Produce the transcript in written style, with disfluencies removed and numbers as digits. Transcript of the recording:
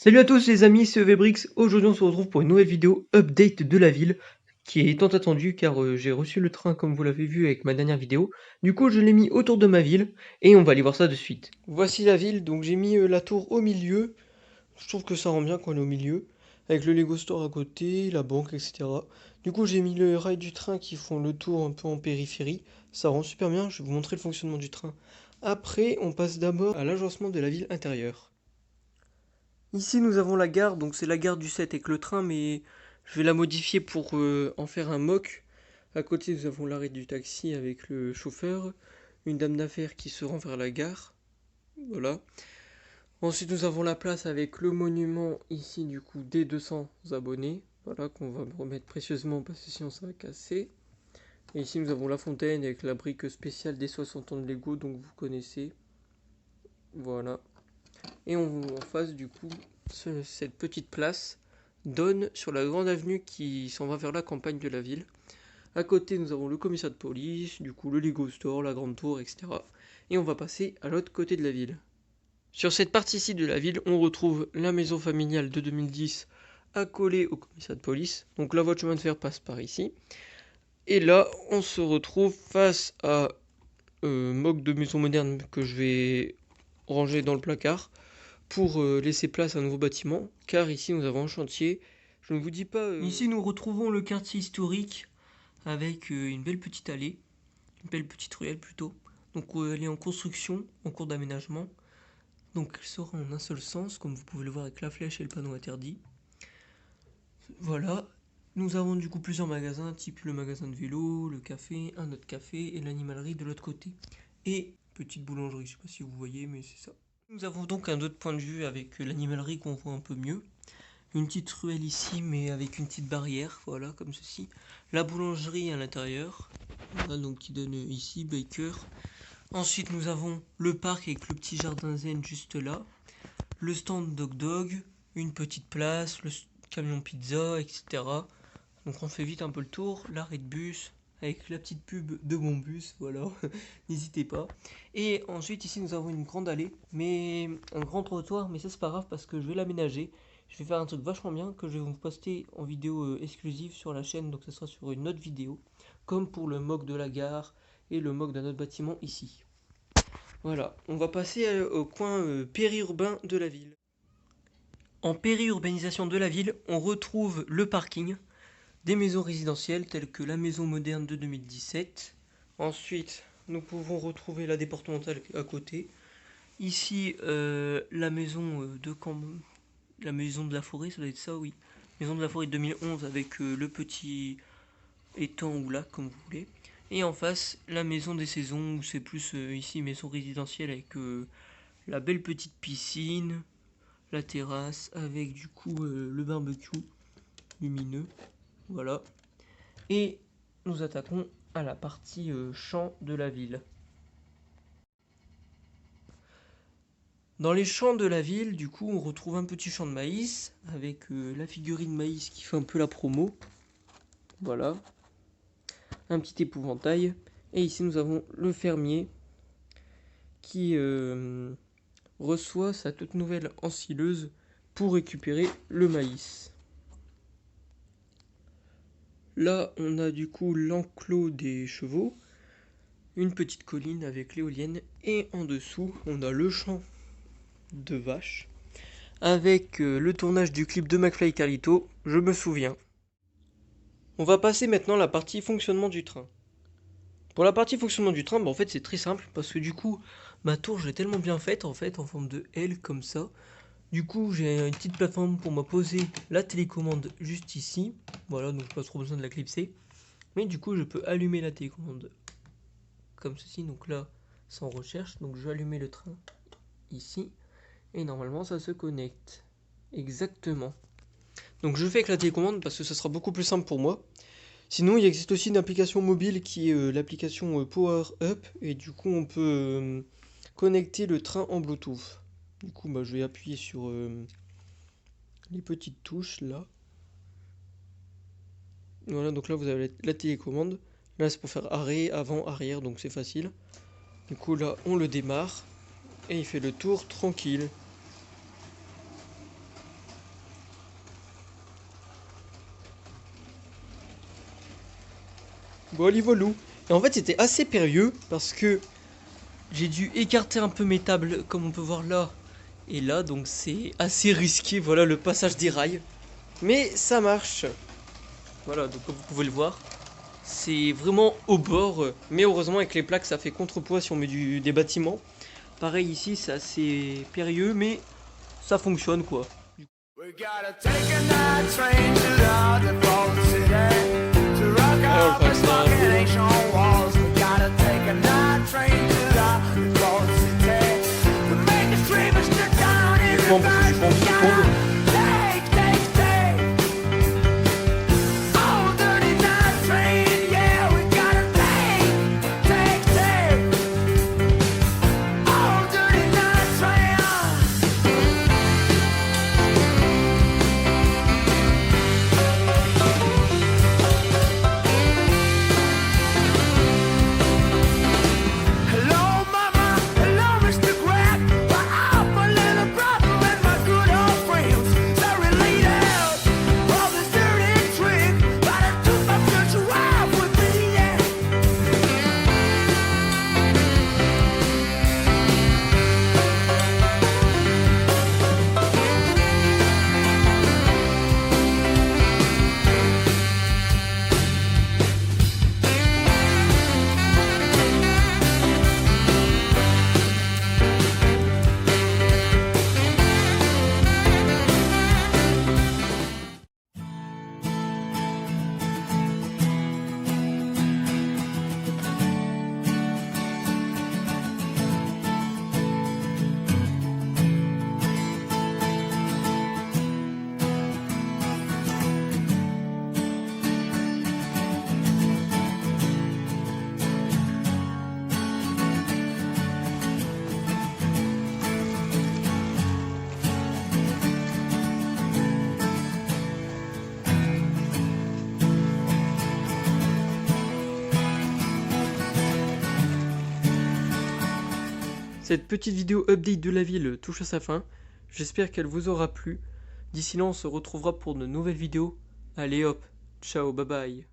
Salut à tous les amis, c'est EVBrix. Aujourd'hui on se retrouve pour une nouvelle vidéo update de la ville qui est tant attendue car j'ai reçu le train comme vous l'avez vu avec ma dernière vidéo. Du coup je l'ai mis autour de ma ville et on va aller voir ça de suite. Voici la ville, donc j'ai mis la tour au milieu. Je trouve que ça rend bien quand elle est au milieu. Avec le Lego Store à côté, la banque, etc. Du coup j'ai mis le rail du train qui font le tour un peu en périphérie. Ça rend super bien, je vais vous montrer le fonctionnement du train. Après on passe d'abord à l'agencement de la ville intérieure. Ici nous avons la gare, donc c'est la gare du 7 avec le train, mais je vais la modifier pour en faire un mock. À côté nous avons l'arrêt du taxi avec le chauffeur, une dame d'affaires qui se rend vers la gare, voilà. Ensuite nous avons la place avec le monument ici du coup des 200 abonnés, voilà, qu'on va remettre précieusement parce que sinon ça va casser. Et ici nous avons la fontaine avec la brique spéciale des 60 ans de Lego, donc vous connaissez, voilà. Et en face du coup cette petite place donne sur la grande avenue qui s'en va vers la campagne de la ville. À côté, nous avons le commissariat de police, du coup le Lego Store, la grande tour, etc. Et on va passer à l'autre côté de la ville. Sur cette partie-ci de la ville, on retrouve la maison familiale de 2010 accolée au commissariat de police. Donc la voie de chemin de fer passe par ici. Et là, on se retrouve face à moque de maison moderne que je vais ranger dans le placard pour laisser place à un nouveau bâtiment, car ici nous avons un chantier. Je ne vous dis pas. Ici nous retrouvons le quartier historique avec une belle petite allée, une belle petite ruelle plutôt. Donc elle est en construction, en cours d'aménagement. Donc elle sera en un seul sens, comme vous pouvez le voir avec la flèche et le panneau interdit. Voilà. Nous avons du coup plusieurs magasins, type le magasin de vélo, le café, un autre café et l'animalerie de l'autre côté. Et petite boulangerie, je ne sais pas si vous voyez, mais c'est ça. Nous avons donc un autre point de vue avec l'animalerie qu'on voit un peu mieux. Une petite ruelle ici, mais avec une petite barrière, voilà, comme ceci. La boulangerie à l'intérieur, voilà, donc qui donne ici, Baker. Ensuite, nous avons le parc avec le petit jardin zen juste là. Le stand Dog Dog, une petite place, le camion pizza, etc. Donc on fait vite un peu le tour. L'arrêt de bus, avec la petite pub de mon bus, voilà, n'hésitez pas. Et ensuite ici nous avons une grande allée, mais un grand trottoir, mais ça c'est pas grave parce que je vais l'aménager. Je vais faire un truc vachement bien que je vais vous poster en vidéo exclusive sur la chaîne, donc ça sera sur une autre vidéo, comme pour le mock de la gare et le mock d'un autre bâtiment ici. Voilà, on va passer au coin périurbain de la ville. En périurbanisation de la ville, on retrouve le parking, des maisons résidentielles telles que la maison moderne de 2017. Ensuite, nous pouvons retrouver la départementale à côté. Ici, la maison la maison de la forêt, ça doit être ça, oui. Maison de la forêt de 2011 avec le petit étang ou lac, comme vous voulez. Et en face, la maison des saisons, où c'est plus ici maison résidentielle avec la belle petite piscine, la terrasse, avec du coup le barbecue lumineux. Voilà. Et nous attaquons à la partie champ de la ville. Dans les champs de la ville, du coup, on retrouve un petit champ de maïs avec la figurine maïs qui fait un peu la promo. Voilà. Un petit épouvantail. Et ici, nous avons le fermier qui reçoit sa toute nouvelle ensileuse pour récupérer le maïs. Là, on a du coup l'enclos des chevaux, une petite colline avec l'éolienne, et en dessous, on a le champ de vaches avec le tournage du clip de McFly et Carlito, je me souviens. On va passer maintenant à la partie fonctionnement du train. Pour la partie fonctionnement du train, en fait c'est très simple parce que du coup ma tour je l'ai tellement bien faite en fait en forme de L comme ça. Du coup j'ai une petite plateforme pour me poser la télécommande juste ici. Voilà, donc pas trop besoin de la clipser. Mais du coup je peux allumer la télécommande comme ceci. Donc là c'est en recherche, donc je vais allumer le train ici. Et normalement ça se connecte. Exactement. Donc je fais avec la télécommande parce que ça sera beaucoup plus simple pour moi. Sinon il existe aussi une application mobile qui est l'application Power Up. Et du coup on peut connecter le train en Bluetooth. Du coup je vais appuyer sur les petites touches là. Voilà, donc là vous avez la télécommande. Là c'est pour faire arrêt, avant, arrière, donc c'est facile. Du coup là on le démarre. Et il fait le tour tranquille. Voilà, voilà. Et en fait, c'était assez périlleux parce que j'ai dû écarter un peu mes tables, comme on peut voir là et là, donc c'est assez risqué. Voilà le passage des rails. Mais ça marche. Voilà, donc comme vous pouvez le voir, c'est vraiment au bord. Mais heureusement, avec les plaques, ça fait contrepoids si on met des bâtiments. Pareil ici, c'est assez périlleux, mais ça fonctionne quoi. We gotta take a night train to the underground city to rock out the stagnation walls. We gotta take a night train to the underground city to make us dreamers to down in the night. We gotta take oh dirty night train, yeah. We gotta take oh dirty night train. Hello, Mama. Hello, Mr. Grant. I'm my little brother and my good old friends. They're related. All this dirty trick, but I took my future wife with me. Yeah. Cette petite vidéo update de la ville touche à sa fin. J'espère qu'elle vous aura plu. D'ici là, on se retrouvera pour de nouvelles vidéos. Allez hop, ciao, bye bye.